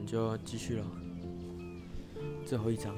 们就继续了，最后一章。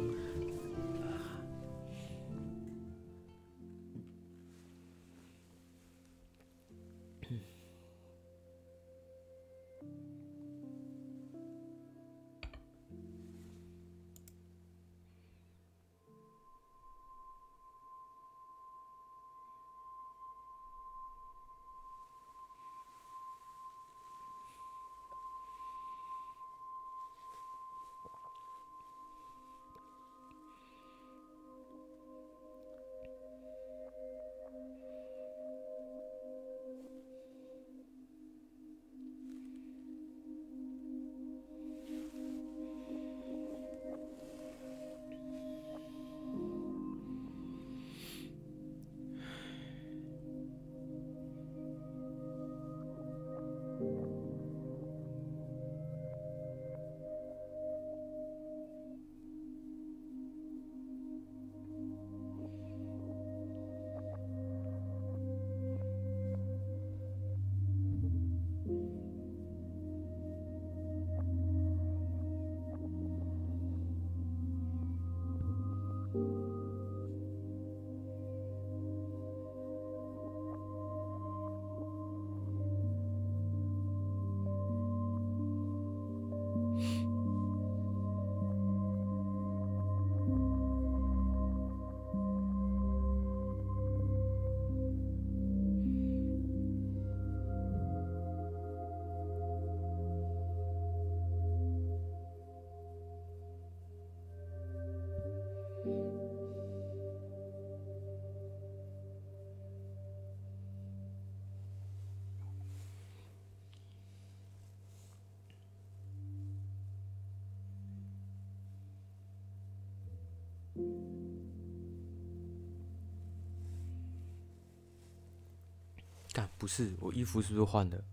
干，不是，我衣服是不是换了？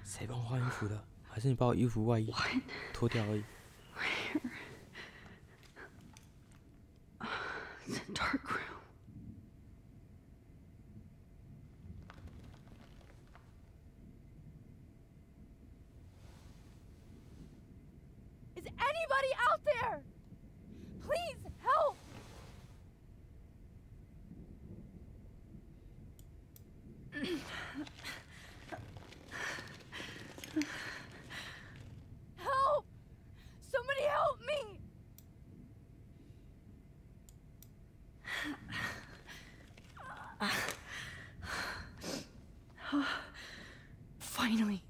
谁帮我换衣服的？还是你把我衣服外衣脱掉而已？ It's a dark room. Is anybody out there? Please help! Help! Somebody help me! Finally,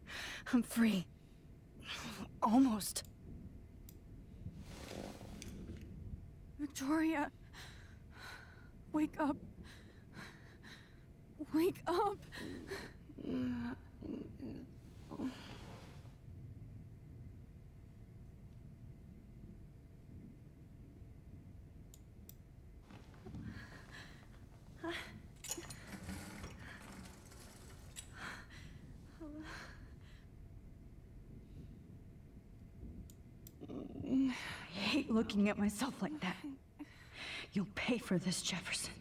I'm free. Almost. Victoria, wake up. Wake up. I hate looking at myself like that. You'll pay for this, Jefferson.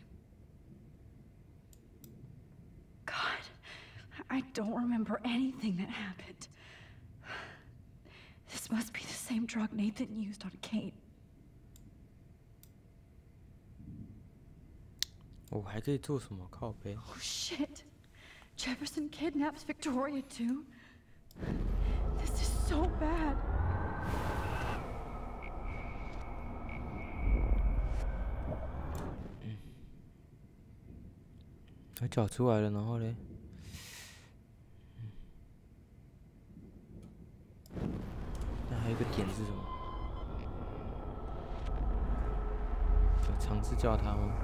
God, I don't remember anything that happened. This must be the same drug Nathan used on Kate. 我还可以做什么？靠背。 Oh shit! Jefferson kidnaps Victoria too? This is so bad. 他脚出来了，然后嘞，那还有一个点是什么？有尝试叫他吗？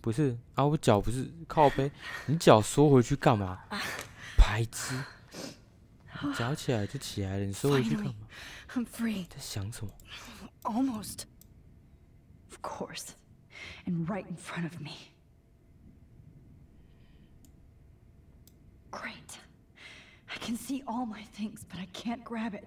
不是啊，我脚不是靠背，你脚缩回去干嘛？白痴！你脚起来就起来了，你缩回去干嘛？ I'm free. 在想什么？ Almost. Of course. And right in front of me. Great. I can see all my things, but I can't grab it.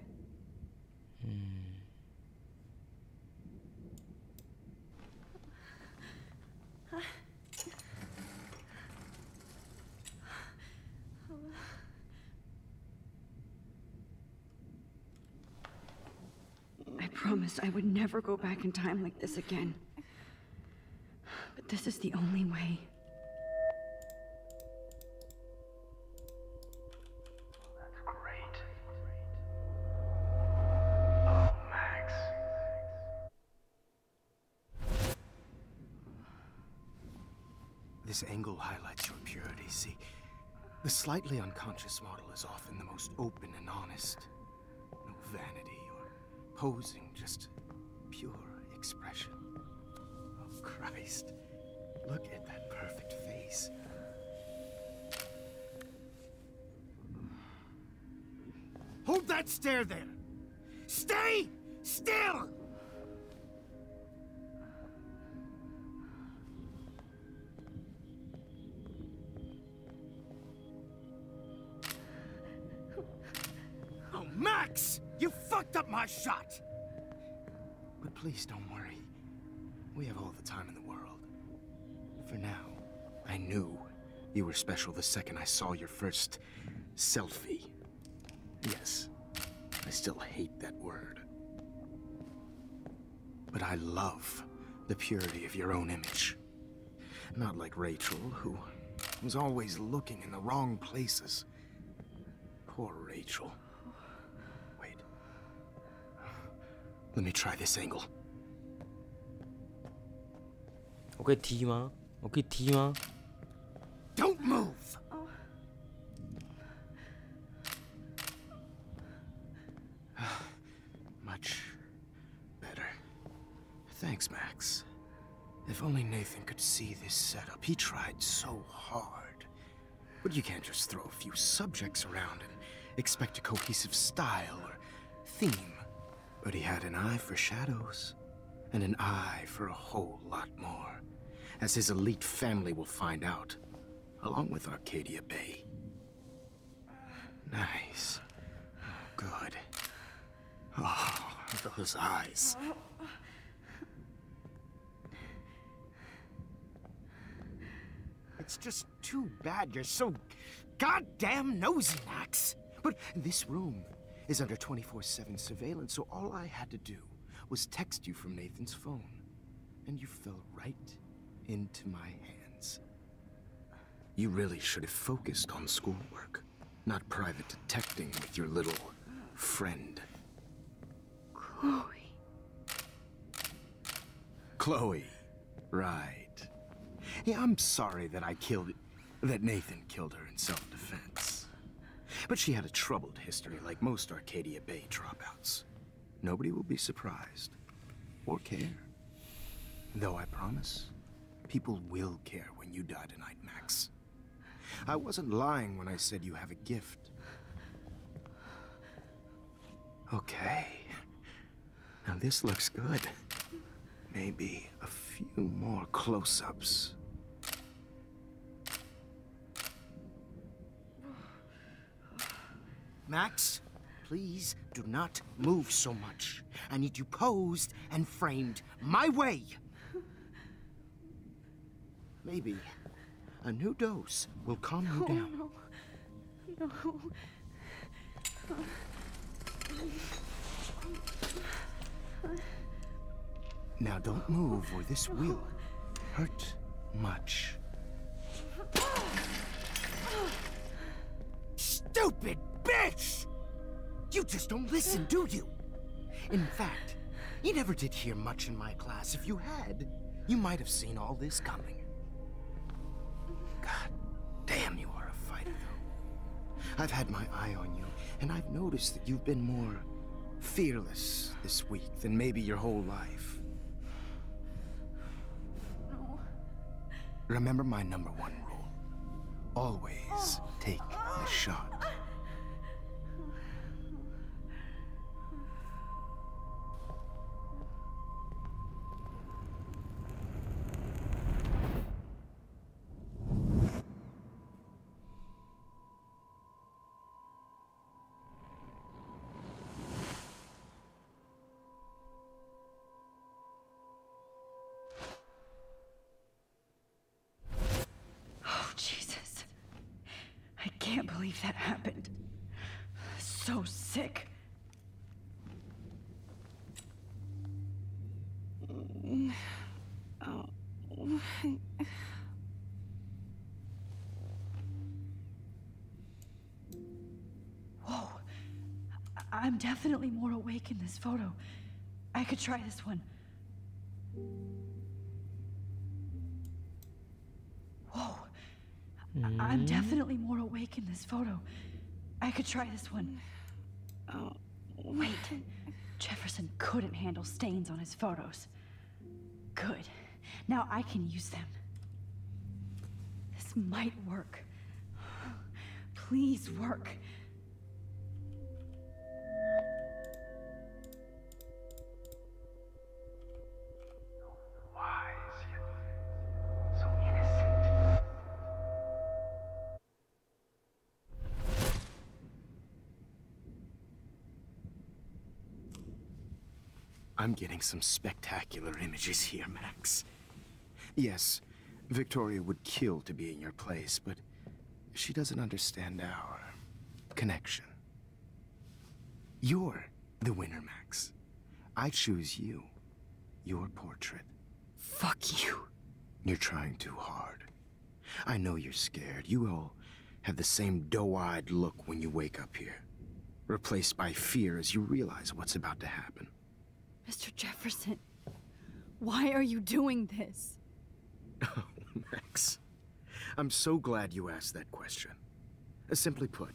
promised I would never go back in time like this again. But this is the only way. That's great. Oh, Max. This angle highlights your purity, see? The slightly unconscious model is often the most open and honest. No vanity or posing, just pure expression. Oh, Christ. Look at that perfect face. Hold that stare there! Stay still! Oh, Max! You fucked up my shot! But please don't worry. We have all the time in the world. For now, I knew you were special the second I saw your first selfie. Yes, I still hate that word. But I love the purity of your own image. Not like Rachel, who was always looking in the wrong places. Poor Rachel. Wait. Let me try this angle. 我可以踢吗？我可以踢吗？ Don't move! Much better. Thanks, Max. If only Nathan could see this setup. He tried so hard. But you can't just throw a few subjects around and expect a cohesive style or theme. But he had an eye for shadows, and an eye for a whole lot more, as his elite family will find out, along with Arcadia Bay. Nice. Good. Oh, those eyes. It's just too bad you're so goddamn nosy, Max. But this room is under 24/7 surveillance, so all I had to do was text you from Nathan's phone. And you fell right into my hands. You really should have focused on schoolwork, not private detecting with your little friend. Chloe. Chloe, right. Yeah, I'm sorry that that Nathan killed her in self-defense. But she had a troubled history like most Arcadia Bay dropouts. Nobody will be surprised, or care. Though I promise, people will care when you die tonight, Max. I wasn't lying when I said you have a gift. Okay. Now this looks good. Maybe a few more close-ups. Max, please do not move so much. I need you posed and framed my way. Maybe a new dose will calm you down. No. Now don't move or this will hurt much. Stupid bitch! You just don't listen, do you? In fact, you never did hear much in my class. If you had, you might have seen all this coming. God damn, you are a fighter, though. I've had my eye on you, and I've noticed that you've been more fearless this week than maybe your whole life. No. Remember my #1 rule. Always take the shot. Oh, Jesus. I can't believe that happened. So sick. I'm definitely more awake in this photo. I could try this one. Whoa. I'm definitely more awake in this photo. I could try this one. Oh, wait. Jefferson couldn't handle stains on his photos. Good. Now I can use them. This might work. Please work. Wise yet so innocent. I'm getting some spectacular images here, Max. Yes, Victoria would kill to be in your place, but she doesn't understand our connection. You're the winner, Max. I choose you. Your portrait. Fuck you. You're trying too hard. I know you're scared. You all have the same doe-eyed look when you wake up here, replaced by fear as you realize what's about to happen. Mr. Jefferson, why are you doing this? Oh, Max. I'm so glad you asked that question. Simply put,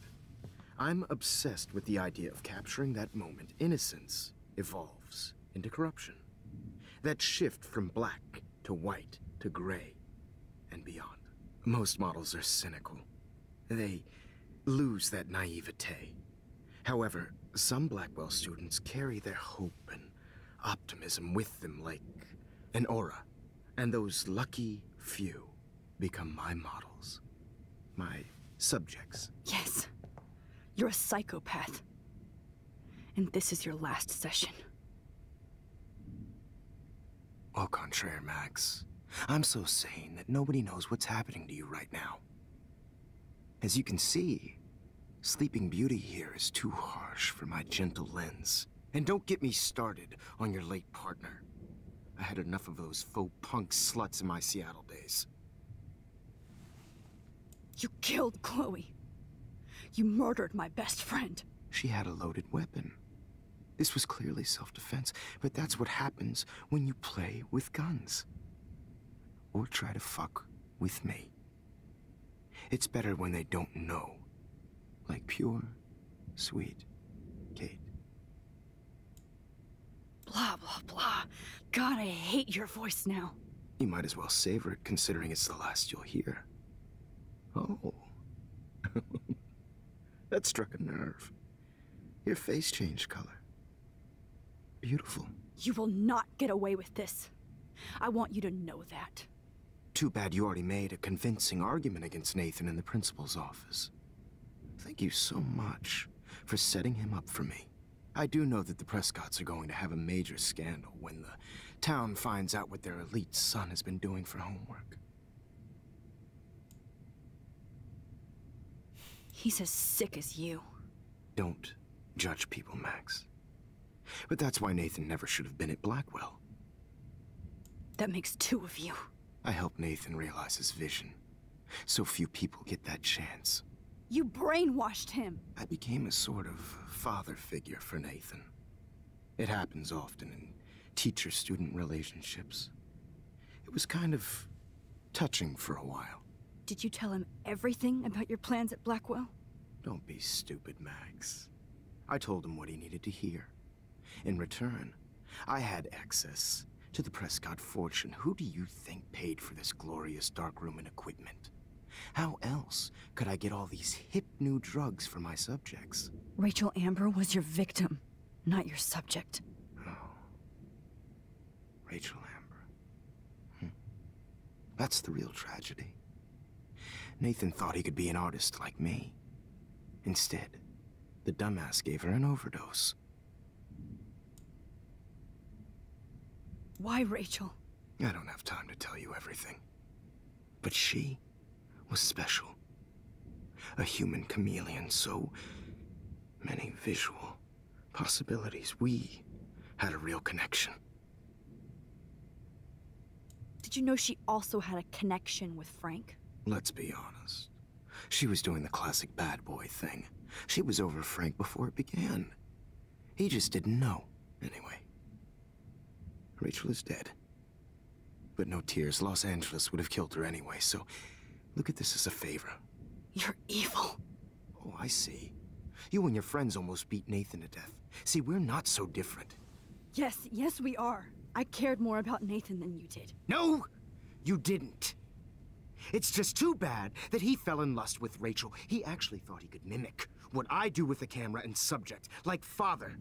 I'm obsessed with the idea of capturing that moment innocence evolves into corruption. That shift from black to white to gray and beyond. Most models are cynical. They lose that naivete. However, some Blackwell students carry their hope and optimism with them like an aura. And those lucky few become my models. My subjects. Yes, you're a psychopath. And this is your last session. Au contraire, Max. I'm so sane that nobody knows what's happening to you right now. As you can see, Sleeping Beauty here is too harsh for my gentle lens. And don't get me started on your late partner. I had enough of those faux punk sluts in my Seattle days. You killed Chloe. You murdered my best friend. She had a loaded weapon. This was clearly self-defense, but that's what happens when you play with guns. Or try to fuck with me. It's better when they don't know. Like pure, sweet Kate. Blah, blah, blah. God, I hate your voice now. You might as well savor it, considering it's the last you'll hear. Oh. That struck a nerve. Your face changed color. Beautiful. You will not get away with this. I want you to know that. Too bad you already made a convincing argument against Nathan in the principal's office. Thank you so much for setting him up for me. I do know that the Prescotts are going to have a major scandal when the town finds out what their elite son has been doing for homework. He's as sick as you. Don't judge people, Max. But that's why Nathan never should have been at Blackwell. That makes two of you. I helped Nathan realize his vision. So few people get that chance. You brainwashed him. I became a sort of father figure for Nathan. It happens often in teacher-student relationships. It was kind of touching for a while. Did you tell him everything about your plans at Blackwell? Don't be stupid, Max. I told him what he needed to hear. In return, I had access to the Prescott fortune. Who do you think paid for this glorious darkroom and equipment? How else could I get all these hip new drugs for my subjects? Rachel Amber was your victim, not your subject. Oh. Rachel Amber. That's the real tragedy. Nathan thought he could be an artist like me. Instead, the dumbass gave her an overdose. Why Rachel? I don't have time to tell you everything. But she was special. A human chameleon, so many visual possibilities. We had a real connection. Did you know she also had a connection with Frank? Let's be honest. She was doing the classic bad boy thing. She was over Frank before it began. He just didn't know. Anyway, Rachel is dead. But no tears. Los Angeles would have killed her anyway, so look at this as a favor. You're evil. Oh, I see. You and your friends almost beat Nathan to death. See, we're not so different. Yes, we are. I cared more about Nathan than you did. No, you didn't. It's just too bad that he fell in lust with Rachel. He actually thought he could mimic what I do with the camera and subject, like father,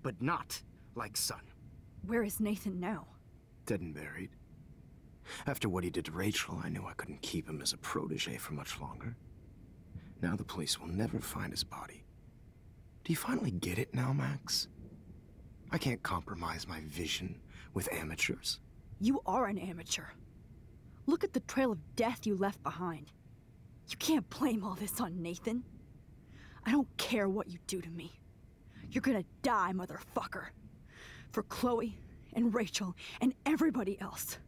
but not like son. Where is Nathan now? Dead and buried. After what he did to Rachel, I knew I couldn't keep him as a protege for much longer. Now the police will never find his body. Do you finally get it now, Max? I can't compromise my vision with amateurs. You are an amateur. Look at the trail of death you left behind. You can't blame all this on Nathan. I don't care what you do to me. You're gonna die, motherfucker. For Chloe and Rachel and everybody else.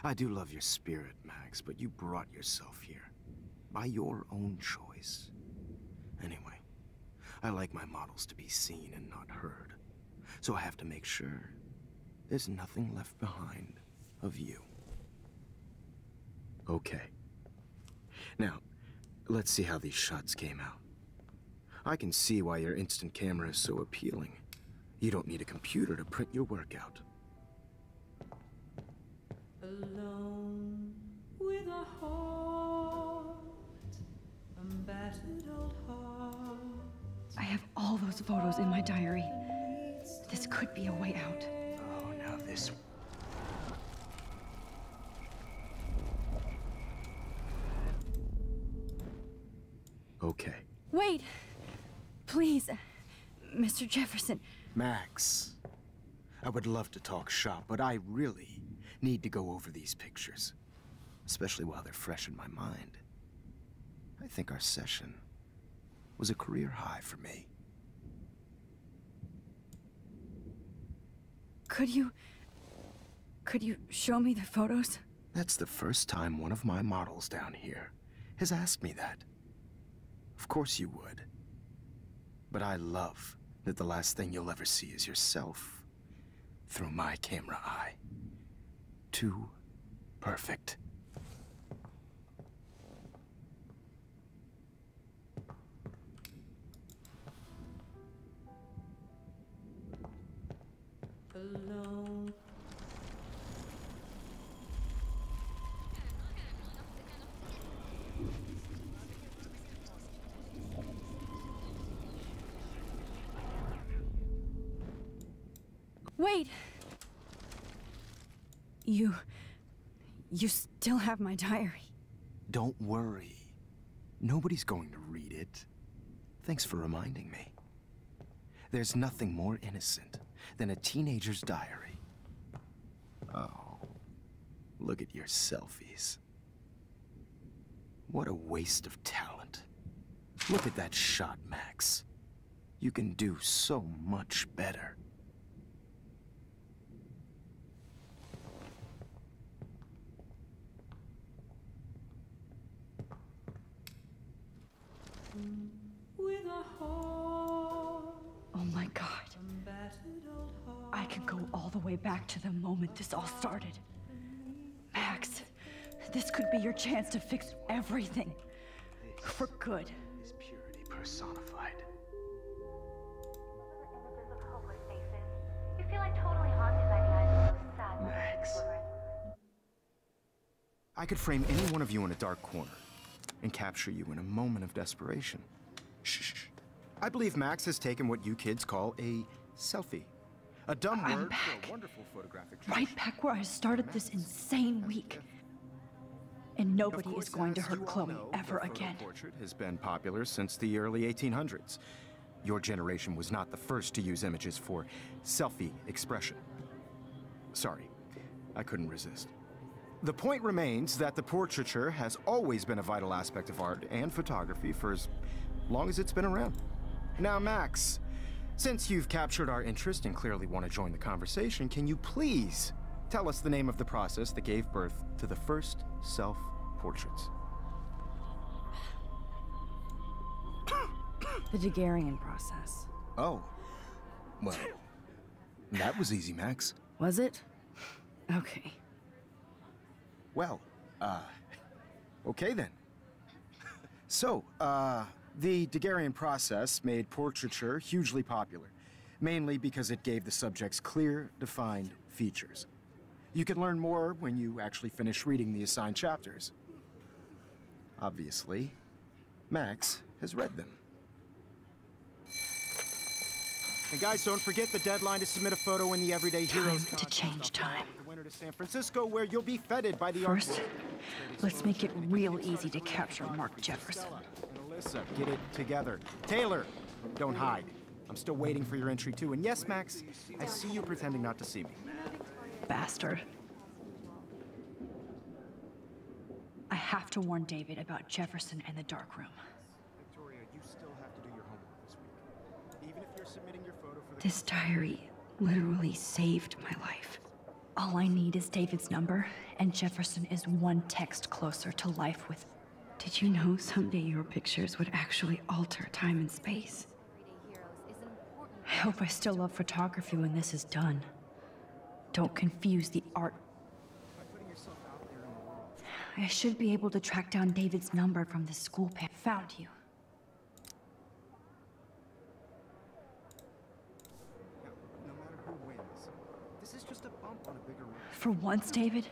I do love your spirit, Max, but you brought yourself here. By your own choice. Anyway, I like my models to be seen and not heard. So I have to make sure there's nothing left behind of you. Okay. Now, let's see how these shots came out. I can see why your instant camera is so appealing. You don't need a computer to print your work out. Alone with a heart, a battered old heart. I have all those photos in my diary. This could be a way out. Oh, now this... Okay. Wait! Please, Mr. Jefferson. Max, I would love to talk shop, but I really need to go over these pictures. Especially while they're fresh in my mind. I think our session was a career high for me. Could you show me the photos? That's the first time one of my models down here has asked me that. Of course you would. But I love that the last thing you'll ever see is yourself through my camera eye. Too perfect. Alone. Wait! You still have my diary. Don't worry. Nobody's going to read it. Thanks for reminding me. There's nothing more innocent than a teenager's diary. Oh, look at your selfies. What a waste of talent. Look at that shot, Max. You can do so much better. With a heart, Oh my God. a battered old heart. I could go all the way back to the moment this all started. Max, this could be your chance to fix everything. For good. Is purity personified. Images of hopeless faces. You feel like totally haunted by the eyes of those sad Max. children. I could frame any one of you in a dark corner and capture you in a moment of desperation. Shh. I believe Max has taken what you kids call a selfie. A dumb I'm word for back. a wonderful photographic Right back where I started this insane week. And nobody is going to hurt Chloe ever again. Portrait has been popular since the early 1800s. Your generation was not the first to use images for selfie expression. Sorry, I couldn't resist. The point remains that the portraiture has always been a vital aspect of art and photography for as long as it's been around. Now, Max, since you've captured our interest and clearly want to join the conversation, can you please tell us the name of the process that gave birth to the first self-portraits? The Daguerrean process. Oh, Well, that was easy, Max. Was it? Okay. Well, okay then. So, the Daguerrean process made portraiture hugely popular, mainly because it gave the subjects clear, defined features. You can learn more when you actually finish reading the assigned chapters. Obviously, Max has read them. And guys, don't forget the deadline to submit a photo in the Everyday Heroes Time to contest. change time. The winner to San Francisco, where you'll be feted by the First, let's make it real easy to capture Mark Jefferson. And Alyssa, get it together. Taylor, don't hide. I'm still waiting for your entry too. And yes, Max, I see you pretending not to see me. Bastard. I have to warn David about Jefferson and the dark room. Victoria, you still have to do your homework this week. Even if you're submitting your photo for the... This diary literally saved my life. All I need is David's number, and Jefferson is one text closer to life with... Did you know someday your pictures would actually alter time and space? I hope I still love photography when this is done. Don't confuse the art. I should be able to track down David's number from the school page. Found you. No matter who wins, this is just a bump on a bigger road. For once, David,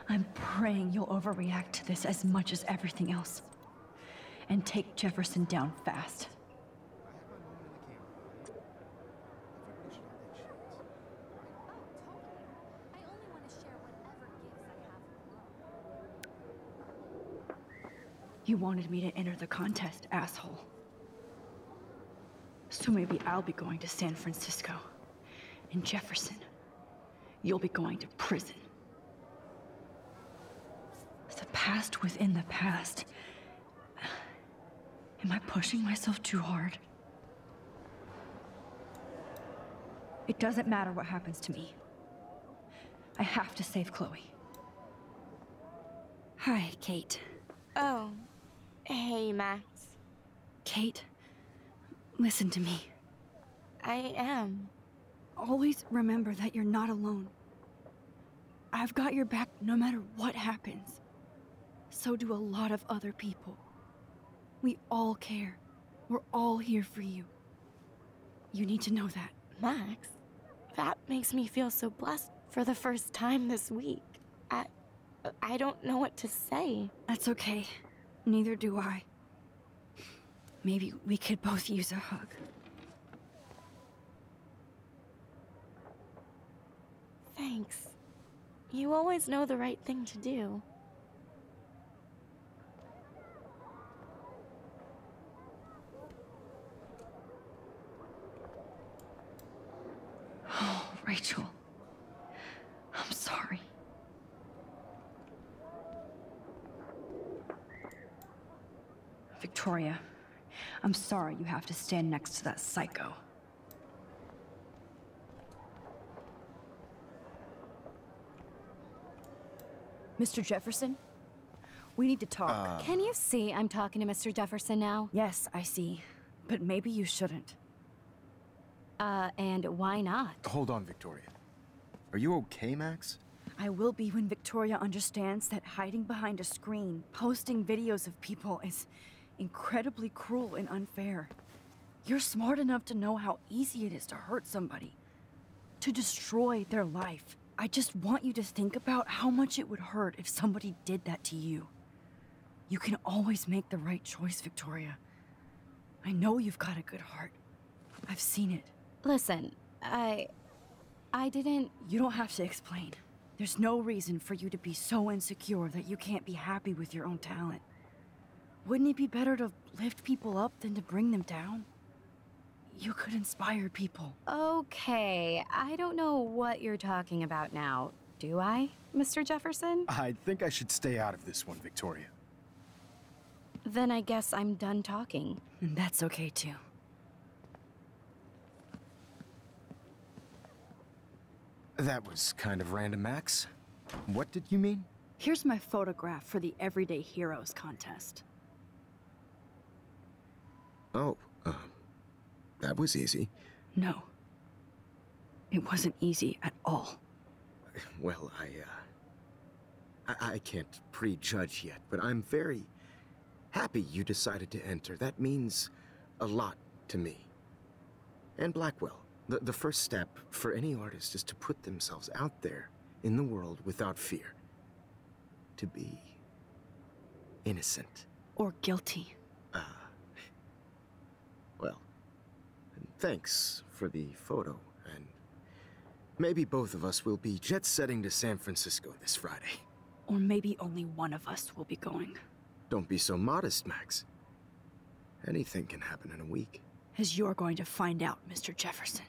I'm praying you'll overreact to this as much as everything else. And take Jefferson down fast. You wanted me to enter the contest, asshole. So maybe I'll be going to San Francisco. And Jefferson, you'll be going to prison. The past within the past. Am I pushing myself too hard? It doesn't matter what happens to me. I have to save Chloe. Hi, Kate. Oh. Hey, Max. Kate, listen to me. I am. Always remember that you're not alone. I've got your back no matter what happens. So do a lot of other people. We all care. We're all here for you. You need to know that. Max, that makes me feel so blessed for the first time this week. I don't know what to say. That's okay. Neither do I. Maybe we could both use a hug. Thanks. You always know the right thing to do. Oh, Rachel. I'm sorry. Victoria, I'm sorry you have to stand next to that psycho. Mr. Jefferson? We need to talk. Can you see I'm talking to Mr. Jefferson now? Yes, I see. But maybe you shouldn't. And why not? Hold on, Victoria. Are you okay, Max? I will be when Victoria understands that hiding behind a screen, posting videos of people is incredibly cruel and unfair. You're smart enough to know how easy it is to hurt somebody, to destroy their life. I just want you to think about how much it would hurt if somebody did that to you. You can always make the right choice, Victoria. I know you've got a good heart. I've seen it. Listen, I didn't... You don't have to explain. There's no reason for you to be so insecure that you can't be happy with your own talent. Wouldn't it be better to lift people up than to bring them down? You could inspire people. Okay, I don't know what you're talking about now, do I, Mr. Jefferson? I think I should stay out of this one, Victoria. Then I guess I'm done talking. And that's okay too. That was kind of random, Max. What did you mean? Here's my photograph for the Everyday Heroes contest. Oh, that was easy. No. It wasn't easy at all. Well, I can't prejudge yet, but I'm very happy you decided to enter. That means a lot to me. And Blackwell. The first step for any artist is to put themselves out there in the world without fear. To be innocent. Or guilty. Well, thanks for the photo, and maybe both of us will be jet-setting to San Francisco this Friday. Or maybe only one of us will be going. Don't be so modest, Max. Anything can happen in a week. As you're going to find out, Mr. Jefferson.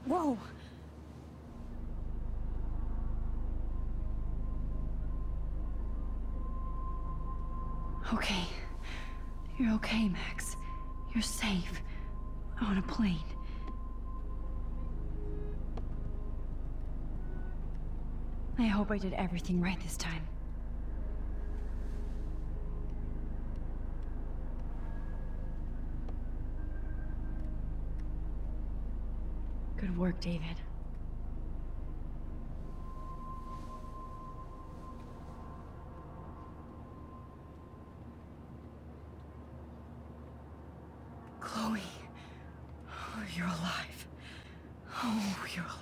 Whoa! Okay. You're okay, Max. You're safe. On a plane. I hope I did everything right this time. Good work, David. Chloe. Oh, you're alive. Oh, you're alive.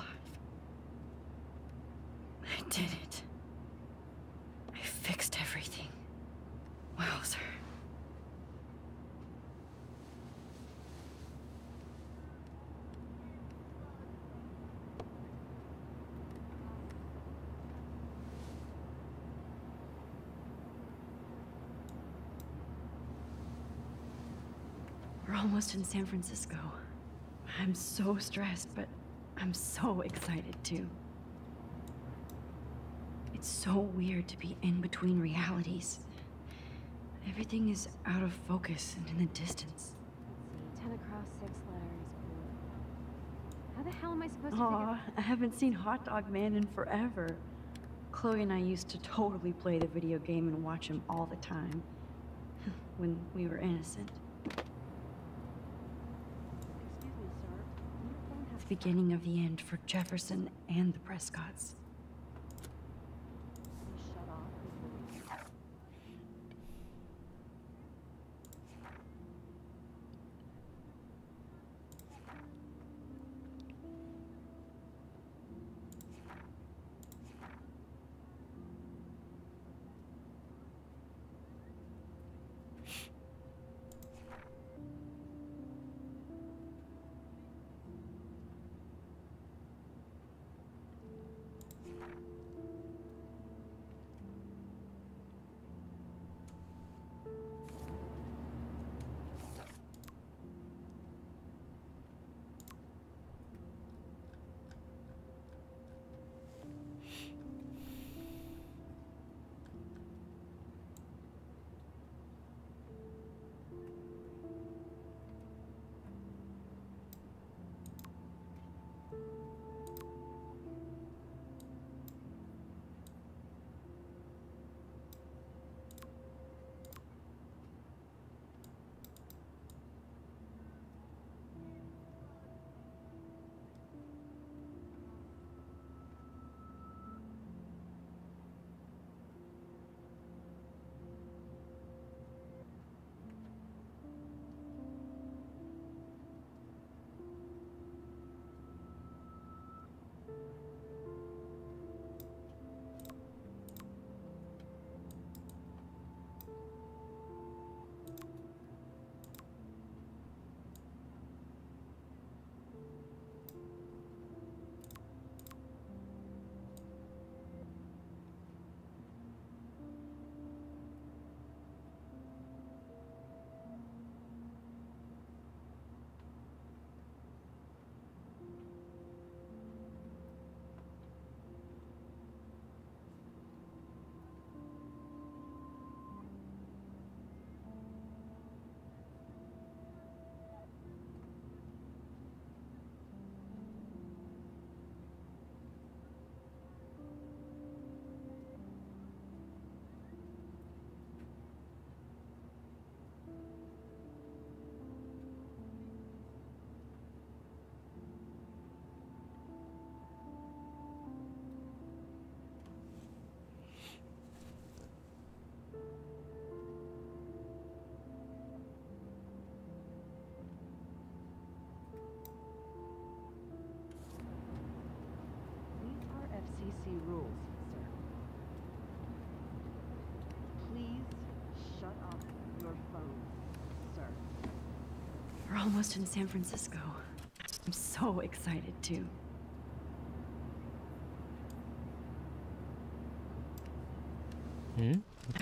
I did it. I fixed everything. Wowzer. We're almost in San Francisco. I'm so stressed, but I'm so excited too. It's so weird to be in between realities. Everything is out of focus and in the distance. 10 across 6 letters. How the hell am I supposed to Aw, I haven't seen Hot Dog Man in forever. Chloe and I used to totally play the video game and watch him all the time. When we were innocent. Excuse me, sir. Your phone has The beginning of the end for Jefferson and the Prescotts. to be shut off. We're almost in San Francisco. I'm so excited too.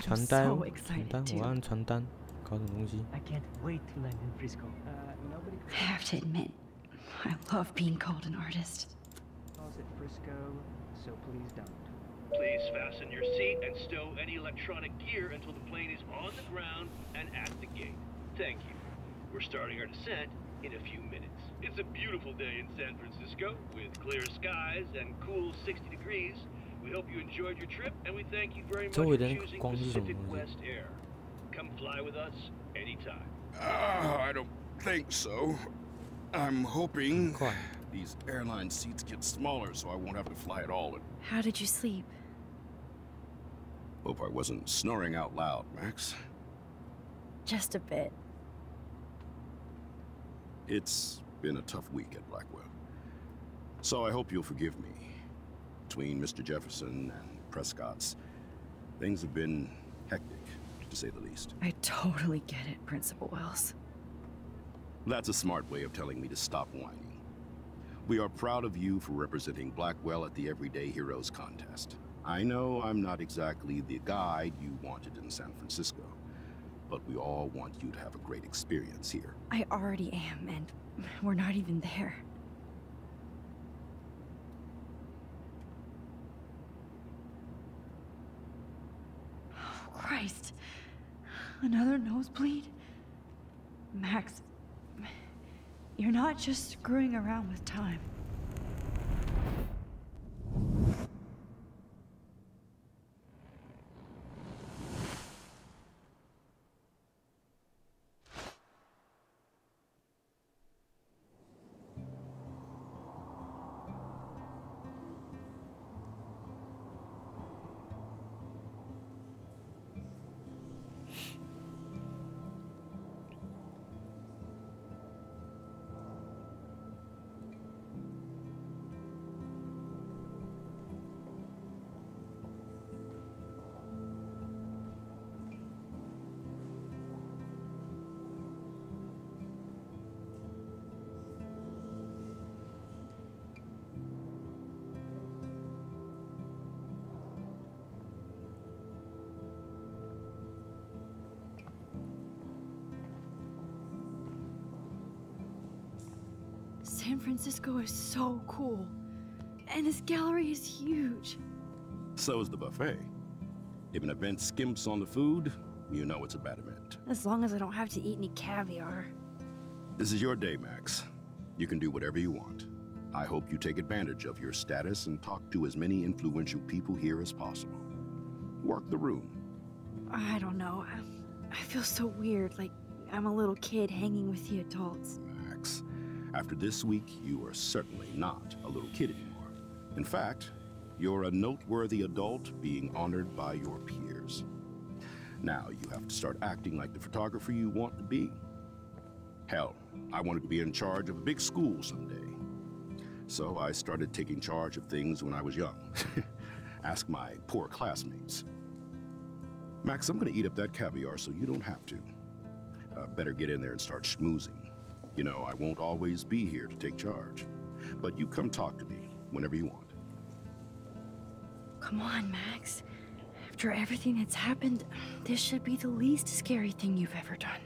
传单 so 哦， excited 传单， too. 我按传单，搞什么东西？ I can't wait to land in Frisco. Nobody I have to admit, I love being called an artist. calls it Frisco, so please don't. Please fasten your seat and stow any electronic gear until the plane is on the ground and at the gate. Thank you. We're starting our descent in a few minutes. It's a beautiful day in San Francisco with clear skies and cool 60 degrees. We hope you enjoyed your trip and we thank you very much 周 for 围的那个 choosing 光是什么 Pacific 东西？ West Air. Come fly with us anytime. I don't think so. I'm hoping 快， these airline seats get smaller so I won't have to fly at all. How did you sleep? Hope I wasn't snoring out loud, Max. Just a bit. It's been a tough week at Blackwell. So I hope you'll forgive me. Between Mr. Jefferson and Prescott's, things have been hectic, to say the least. I totally get it, Principal Wells. That's a smart way of telling me to stop whining. We are proud of you for representing Blackwell at the Everyday Heroes contest. I know I'm not exactly the guide you wanted in San Francisco, but we all want you to have a great experience here. I already am, and we're not even there. Oh, Christ. Another nosebleed? Max, you're not just screwing around with time. San Francisco is so cool. And this gallery is huge. So is the buffet. If an event skimps on the food, you know it's a bad event. As long as I don't have to eat any caviar. This is your day, Max. You can do whatever you want. I hope you take advantage of your status and talk to as many influential people here as possible. Work the room. I don't know. I feel so weird, like I'm a little kid hanging with the adults. Max, after this week, you are certainly not a little kid anymore. In fact, you're a noteworthy adult being honored by your peers. Now you have to start acting like the photographer you want to be. Hell, I wanted to be in charge of a big school someday. So I started taking charge of things when I was young. Ask my poor classmates. Max, I'm gonna eat up that caviar so you don't have to. Better get in there and start schmoozing. You know, I won't always be here to take charge. But you come talk to me whenever you want. Come on, Max. After everything that's happened, this should be the least scary thing you've ever done.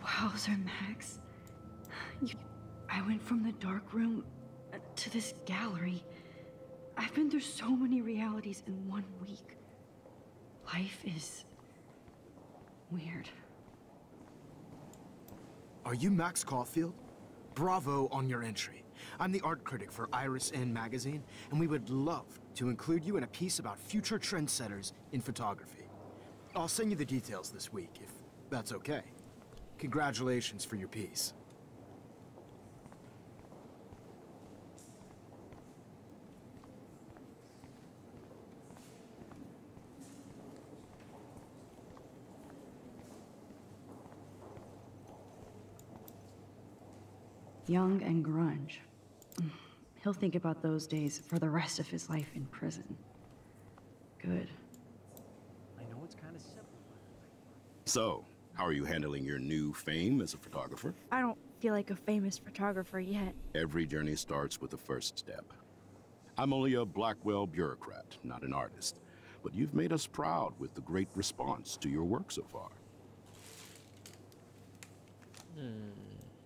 Wowzer, Max. I went from the dark room to this gallery. I've been through so many realities in 1 week. Life is weird. Are you Max Caulfield? Bravo on your entry. I'm the art critic for Iris N magazine, and we would love to include you in a piece about future trendsetters in photography. I'll send you the details this week, if that's okay. Congratulations for your piece. Young and grunge. He'll think about those days for the rest of his life in prison. Good. I know it's kind of simple. So, how are you handling your new fame as a photographer? I don't feel like a famous photographer yet. Every journey starts with the first step. I'm only a Blackwell bureaucrat, not an artist. But you've made us proud with the great response to your work so far.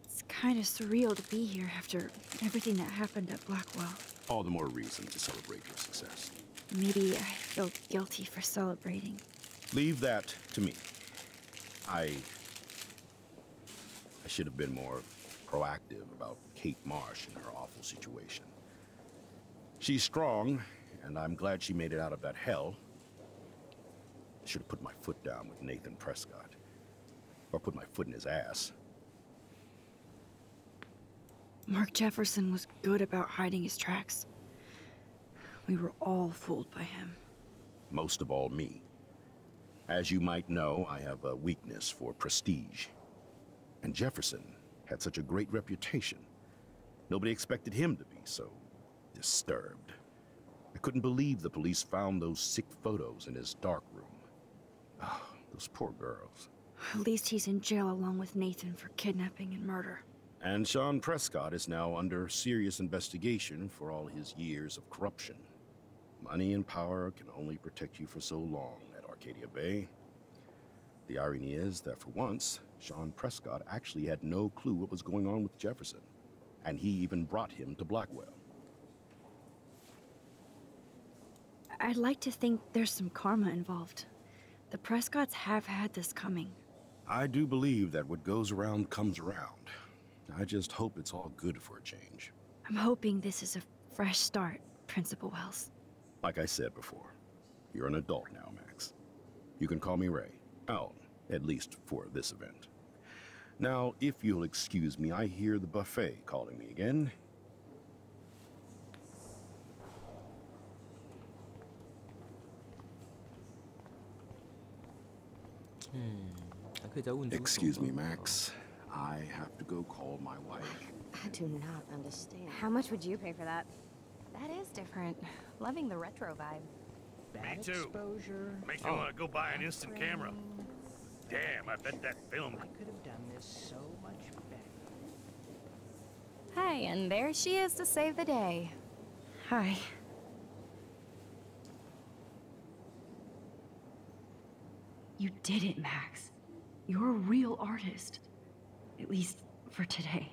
It's kind of surreal to be here after everything that happened at Blackwell. All the more reason to celebrate your success. Maybe I feel guilty for celebrating. Leave that to me. I should have been more proactive about Kate Marsh and her awful situation. She's strong, and I'm glad she made it out of that hell. I should have put my foot down with Nathan Prescott. Or put my foot in his ass. Mark Jefferson was good about hiding his tracks. We were all fooled by him. Most of all, me. As you might know, I have a weakness for prestige. And Jefferson had such a great reputation. Nobody expected him to be so disturbed. I couldn't believe the police found those sick photos in his dark room. Oh, those poor girls. At least he's in jail along with Nathan for kidnapping and murder. And Sean Prescott is now under serious investigation for all his years of corruption. Money and power can only protect you for so long at Arcadia Bay. The irony is that for once, Sean Prescott actually had no clue what was going on with Jefferson. And he even brought him to Blackwell. I'd like to think there's some karma involved. The Prescotts have had this coming. I do believe that what goes around comes around. I just hope it's all good for a change. I'm hoping this is a fresh start, Principal Wells. Like I said before, you're an adult now, Max. You can call me Ray. Oh, at least for this event. Now, if you'll excuse me, I hear the buffet calling me again. Excuse me, Max. I have to go call my wife. I do not understand. How much would you pay for that? That is different. Loving the retro vibe. Me too. Makes me want to go buy an instant camera. Damn, I bet that film. I could have done this so much better. Hey, and there she is to save the day. Hi. You did it, Max. You're a real artist. At least for today.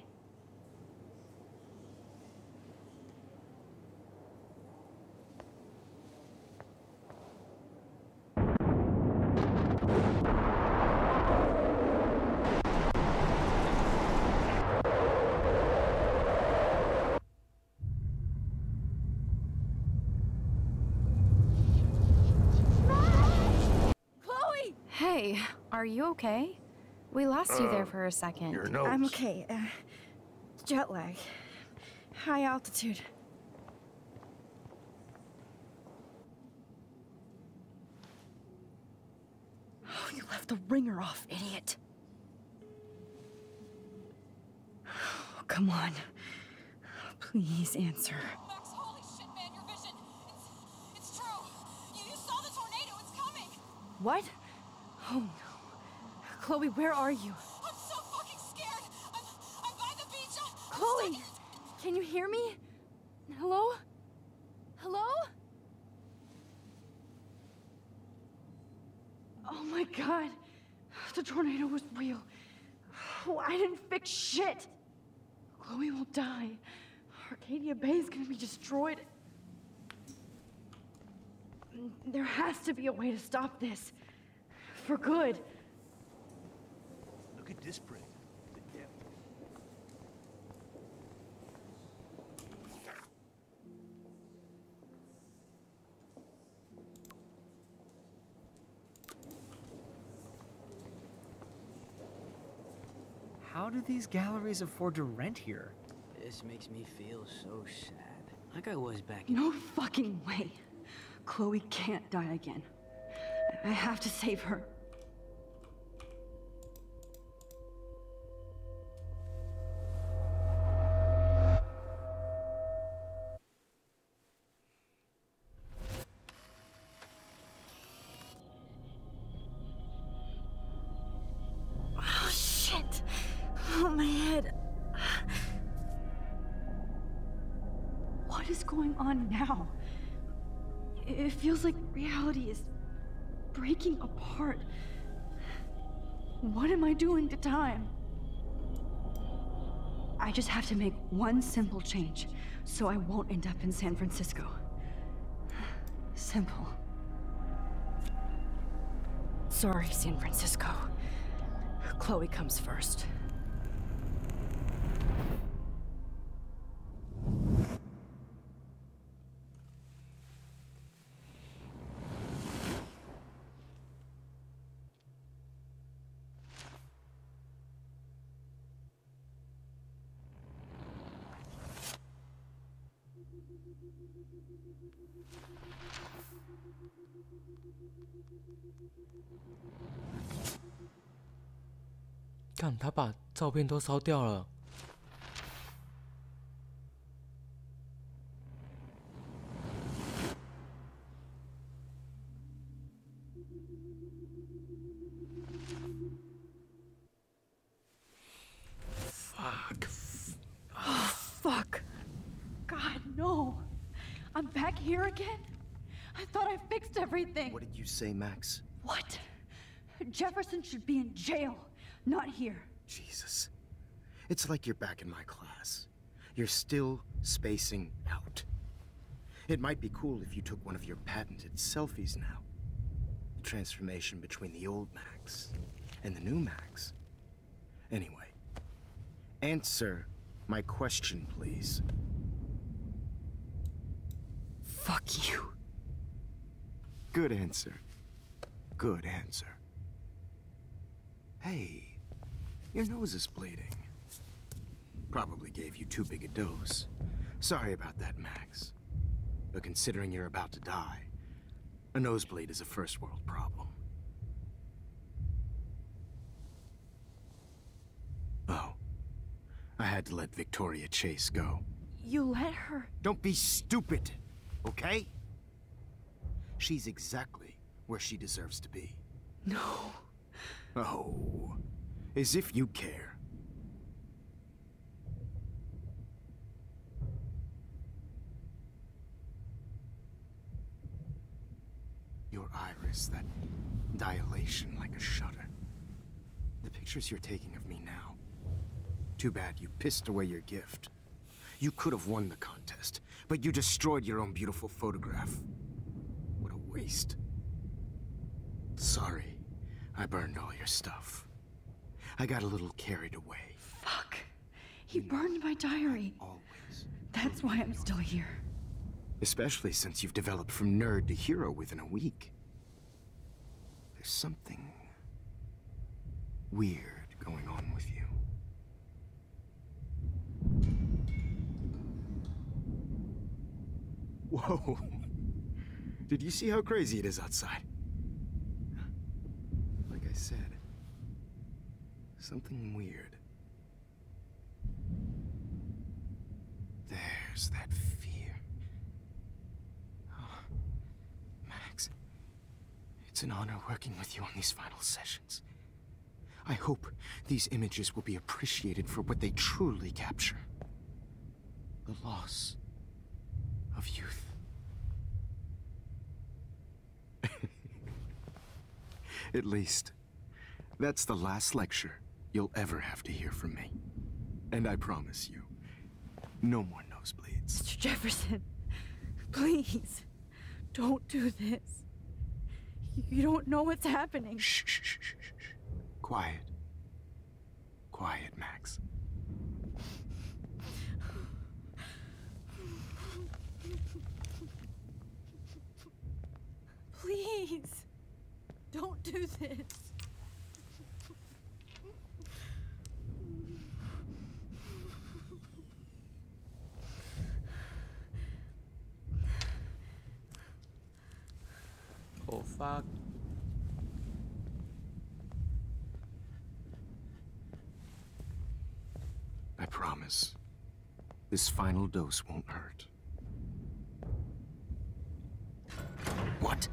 Hey, are you okay? We lost you there for a second. Your nose. I'm okay. Jet lag. High altitude. Oh, you left the ringer off, idiot. Oh, come on. Please answer. Max, holy shit, man, your vision. It's true. You saw the tornado. It's coming. What? Oh no. Chloe, where are you? I'm so fucking scared. I'm by the beach. Chloe! Can you hear me? Hello? Hello? Oh my god. The tornado was real. Oh, I didn't fix shit. Chloe will die. Arcadia Bay is gonna be destroyed. There has to be a way to stop this. For good. Look at this print. The depth. How do these galleries afford to rent here? This makes me feel so sad. Like I was back in... No fucking way. Chloe can't die again. I have to save her. going on now? It feels like reality is breaking apart. What am I doing to time? I just have to make one simple change, so I won't end up in San Francisco. Simple. Sorry, San Francisco. Chloe comes first.看，他把照片都烧掉了。Fuck. Fuck. God, no. I'm back here again? I thought I fixed everything. What did you say, Max? What? Jefferson should be in jail, not here. Jesus. It's like you're back in my class. You're still spacing out. It might be cool if you took one of your patented selfies now. The transformation between the old Max and the new Max. Anyway, answer my question, please. Fuck you. Good answer. Good answer. Hey, your nose is bleeding. Probably gave you too big a dose. Sorry about that, Max. But considering you're about to die, a nosebleed is a first world problem. Oh, I had to let Victoria Chase go. You let her? Don't be stupid, okay? She's exactly where she deserves to be. No. Oh, as if you care. Your iris, that dilation like a shutter. The pictures you're taking of me now. Too bad you pissed away your gift. You could have won the contest, but you destroyed your own beautiful photograph. What a waste. Sorry, I burned all your stuff. I got a little carried away. Fuck. He burned my diary. Always. That's why I'm still here. Especially since you've developed from nerd to hero within a week. There's something weird going on with you. Whoa. Did you see how crazy it is outside? Like I said, something weird. There's that fear. Oh, Max, it's an honor working with you on these final sessions. I hope these images will be appreciated for what they truly capture. The loss of youth. At least, that's the last lecture you'll ever have to hear from me. And I promise you, no more nosebleeds. Mr. Jefferson, please, don't do this. You don't know what's happening. Shh, shh, shh, shh, shh. Quiet. Quiet, Max. Please, don't do this. Oh, fuck. I promise, this final dose won't hurt. What?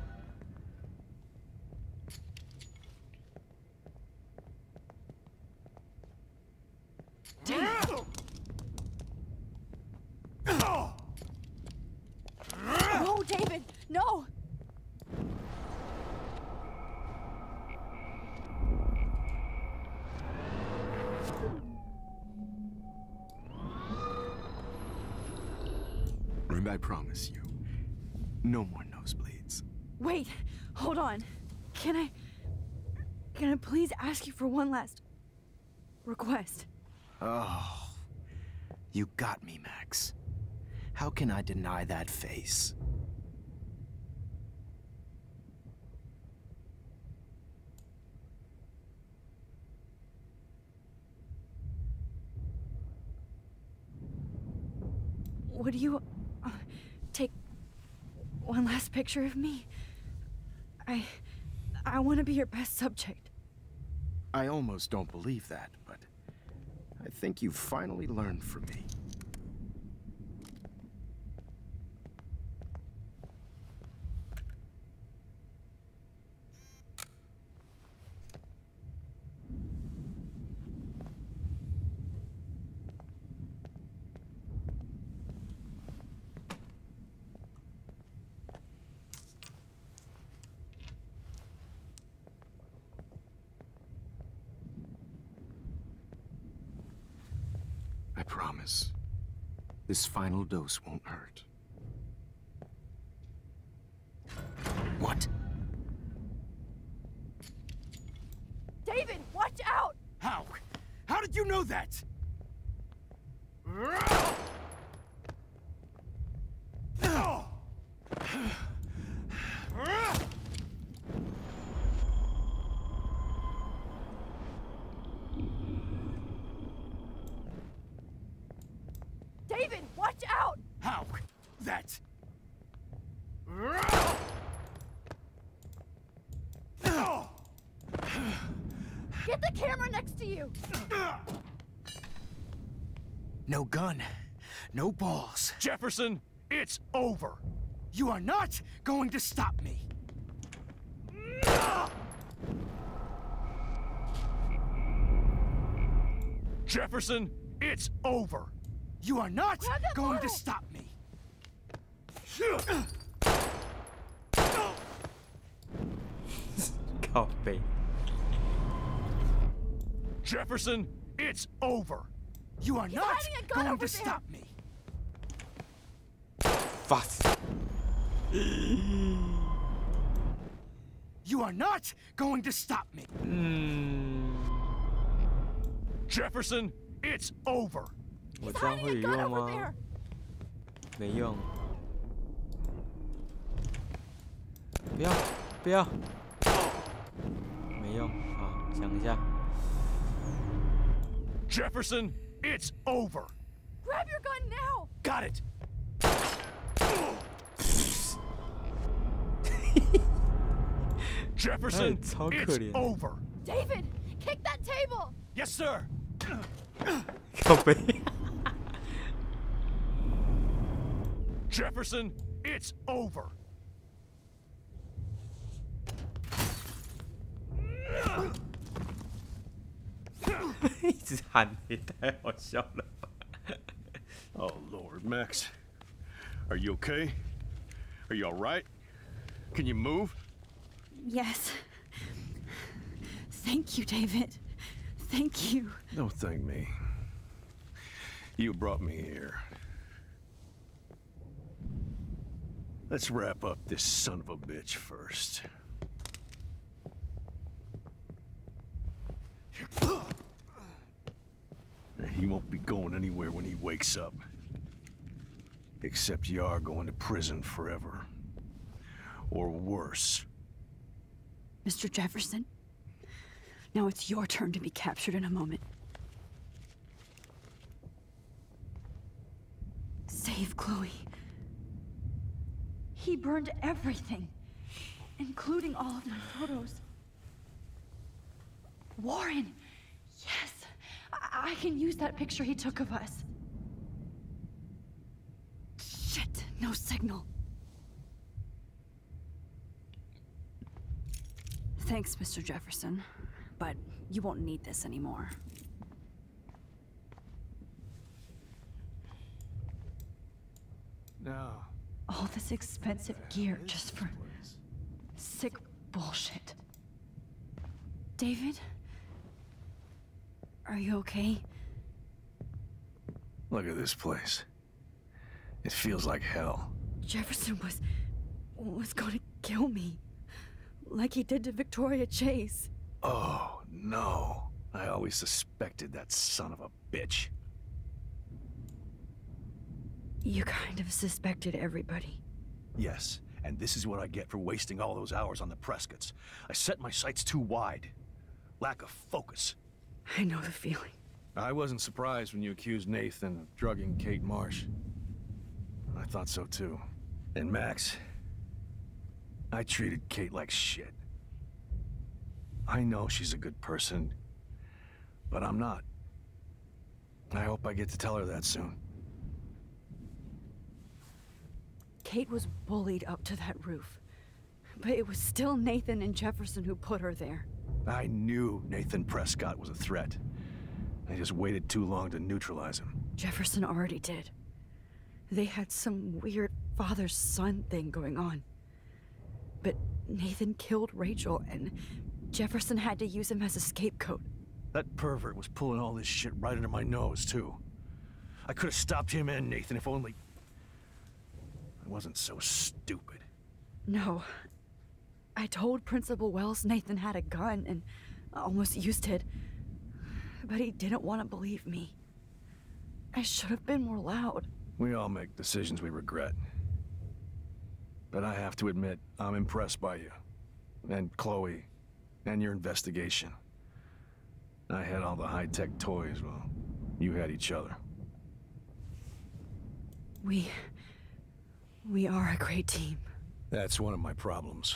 I promise you, no more nosebleeds. Wait, hold on. Can I please ask you for one last request? Oh, you got me, Max. How can I deny that face? Would you take one last picture of me? I want to be your best subject. I almost don't believe that, but I think you've finally learned from me. I promise. This final dose won't hurt. What? David, watch out! How? How did you know that? David, watch out! How? That? Get the camera next to you! No gun. No balls. Jefferson, it's over. You are not going to stop me. Jefferson, it's over. You are not going to stop me. Copy. Jefferson, it's over. You are not hiding a gun going over to there. stop me. Was? You are not going to stop me. Jefferson, it's over. 我这样会有用吗？没用。不要，不要。没用。好，想一下。 Jefferson, it's over. Grab your gun now! Got it. Jefferson, it's over. David, kick that table! Yes, sir. 靠背。 Jefferson, it's over. 一直喊也太好笑了吧。 Oh, Lord, Max. Are you okay? Are you all right? Can you move? Yes. Thank you, David. Thank you. Don't thank me. You brought me here. Let's wrap up this son of a bitch first. He won't be going anywhere when he wakes up. Except you are going to prison forever. Or worse. Mr. Jefferson, now it's your turn to be captured in a moment. Save Chloe. He burned everything, including all of my photos. Warren! Yes! I can use that picture he took of us. Shit! No signal. Thanks, Mr. Jefferson. But you won't need this anymore. No. All this expensive gear just for sick bullshit. David? Are you okay? Look at this place. It feels like hell. Jefferson was going to kill me. Like he did to Victoria Chase. Oh, no. I always suspected that son of a bitch. You kind of suspected everybody. Yes, and this is what I get for wasting all those hours on the Prescotts. I set my sights too wide. Lack of focus. I know the feeling. I wasn't surprised when you accused Nathan of drugging Kate Marsh. I thought so too. And Max, I treated Kate like shit. I know she's a good person, but I'm not. I hope I get to tell her that soon. Kate was bullied up to that roof. But it was still Nathan and Jefferson who put her there. I knew Nathan Prescott was a threat. I just waited too long to neutralize him. Jefferson already did. They had some weird father-son thing going on. But Nathan killed Rachel, and Jefferson had to use him as a scapegoat. That pervert was pulling all this shit right under my nose, too. I could have stopped him and Nathan if only... I wasn't so stupid. No. I told Principal Wells Nathan had a gun and almost used it. But he didn't want to believe me. I should have been more loud. We all make decisions we regret. But I have to admit, I'm impressed by you. And Chloe. And your investigation. I had all the high-tech toys, well, you had each other. We are a great team. That's one of my problems.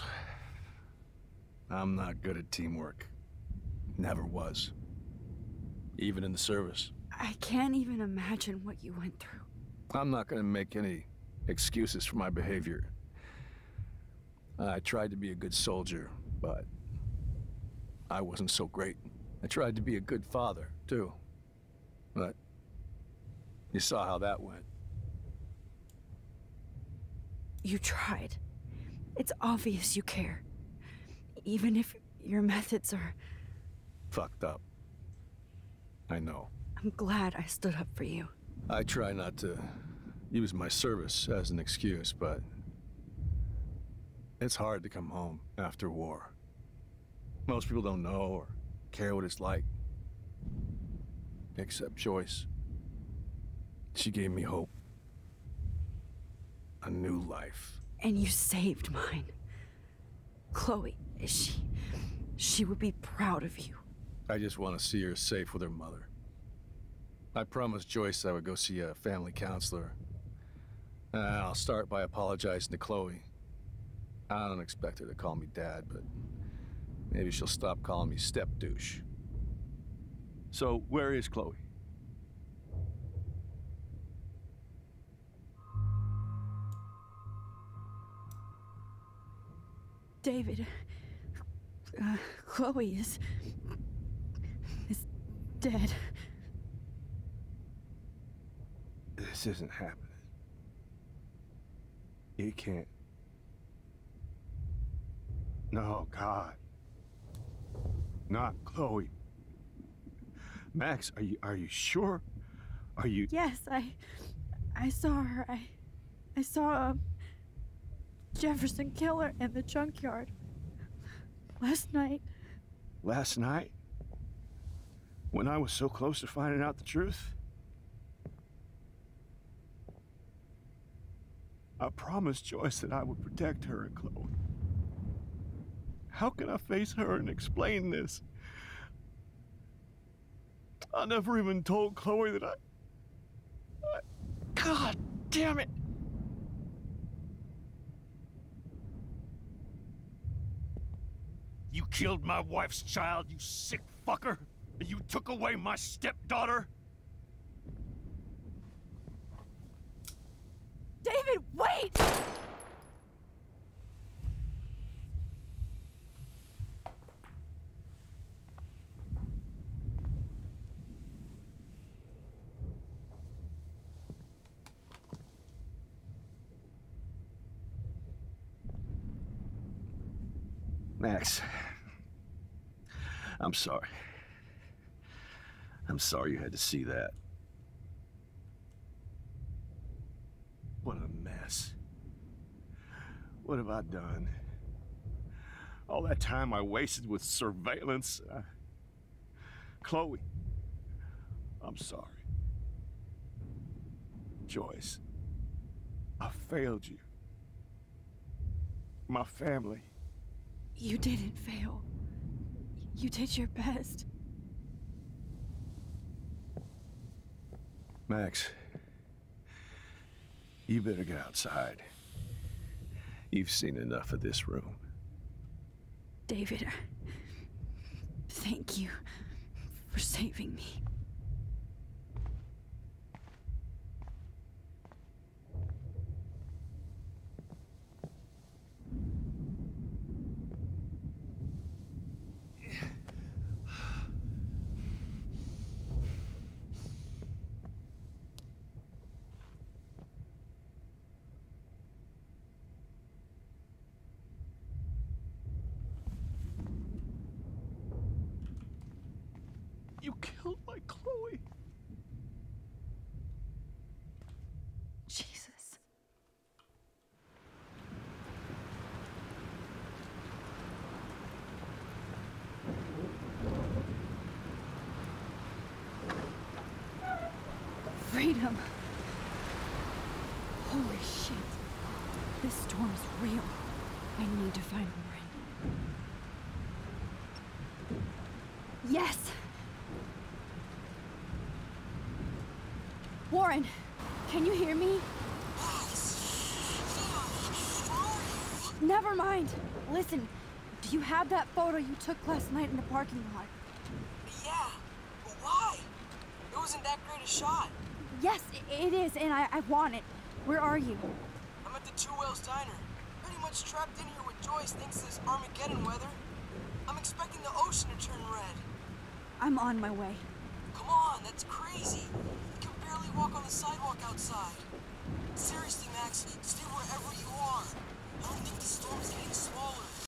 I'm not good at teamwork. Never was. Even in the service. I can't even imagine what you went through. I'm not gonna make any excuses for my behavior. I tried to be a good soldier, but I wasn't so great. I tried to be a good father, too. But you saw how that went. You tried. It's obvious you care. Even if your methods are... fucked up. I know. I'm glad I stood up for you. I try not to use my service as an excuse, but it's hard to come home after war. Most people don't know or care what it's like. Except Joyce. She gave me hope. A new life. And you saved mine. Chloe, she would be proud of you. I just want to see her safe with her mother. I promised Joyce I would go see a family counselor. I'll start by apologizing to Chloe. I don't expect her to call me Dad, but maybe she'll stop calling me step-douche. So, where is Chloe? David, Chloe is dead. This isn't happening. It can't. No, God. Not Chloe. Max, are you sure? Are you... Yes, I saw her. I saw Jefferson kill her in the junkyard. Last night. Last night? When I was so close to finding out the truth? I promised Joyce that I would protect her and Chloe. How can I face her and explain this? I never even told Chloe that I... God damn it! You killed my wife's child, you sick fucker! And you took away my stepdaughter? David, wait! Max, I'm sorry. I'm sorry you had to see that. What have I done? All that time I wasted with surveillance. Chloe, I'm sorry. Joyce, I failed you. My family. You didn't fail. You did your best. Max, you better get outside. You've seen enough of this room. David, thank you for saving me. You killed my Chloe. Jesus. Freedom. Holy shit. This storm's real. I need to find Warren. Yes! Warren, can you hear me? Never mind. Listen, do you have that photo you took last night in the parking lot? Yeah, but why? It wasn't that great a shot. Yes, it is, and I want it. Where are you? I'm at the Two Whales Diner. Pretty much trapped in here with Joyce thanks to this Armageddon weather. I'm expecting the ocean to turn red. I'm on my way. Come on, that's crazy. You can barely walk on the sidewalk outside. Seriously, Max, stay wherever you are. I don't think the storm is getting smaller.